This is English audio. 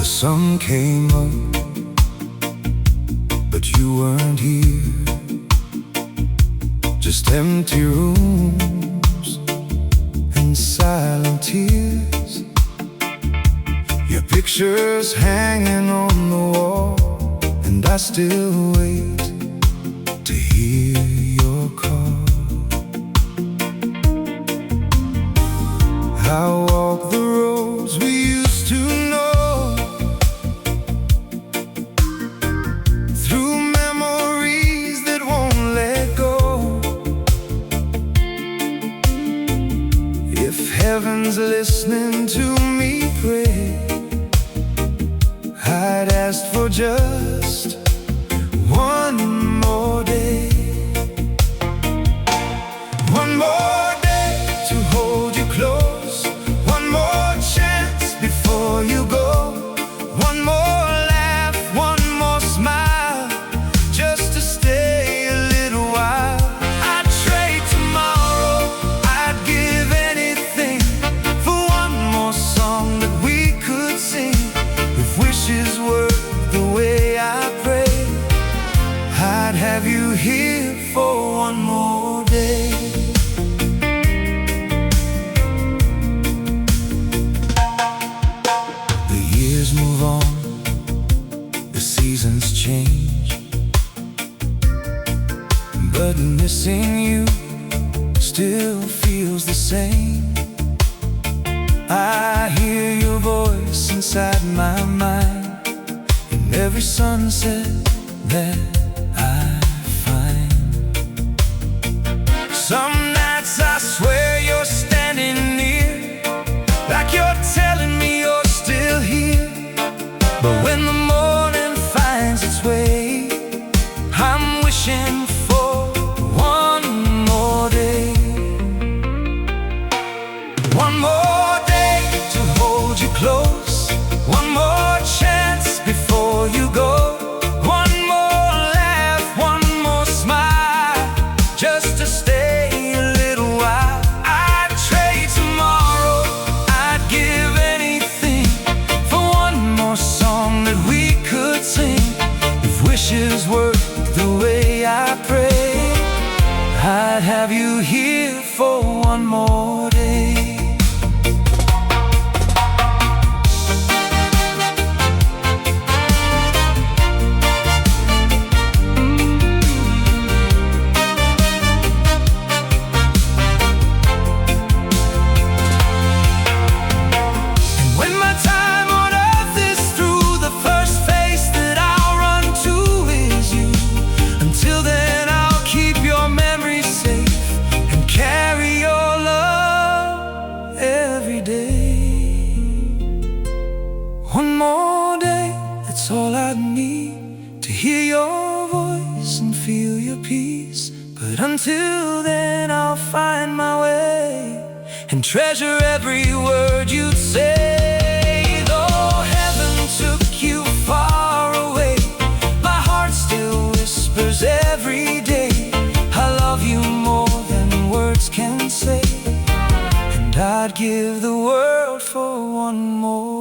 sun came up, but you weren't here. Just empty rooms and silent tears. Your picture's hanging on the wall, and I still wait to hear your call. I walk the roads we used to know, through memories that won't let go. If heaven's listening to me pray, I'd ask for just one more day. One more day to hold you close. One more chance before you go. One more laugh, one more smile, just to stay a little while. I'd trade tomorrow, I'd give anything for one more song that we could sing. If wishes were the way I pray, I'd have you here for one more day. The years move on, the seasons change, but missing you still feels the same. I hear your voice inside my mind in every sunset that I find. Some nights I swear you're standing near, like you're telling me you're still here. But when the morning finds its way, I'm wishing for one more day. One more day to hold you close. One more chance before you go. One more laugh, one more smile, just to stay a little while. I'd trade tomorrow, I'd give anything for one more song that we could sing. If wishes were the way I pray, I'd have you here for one more day. One more day, that's all I need, to hear your voice and feel your peace. But until then I'll find my way and treasure every word you'd say. Though heaven took you far away, my heart still whispers every day, I love you more than words can say. And I'd give the world for one more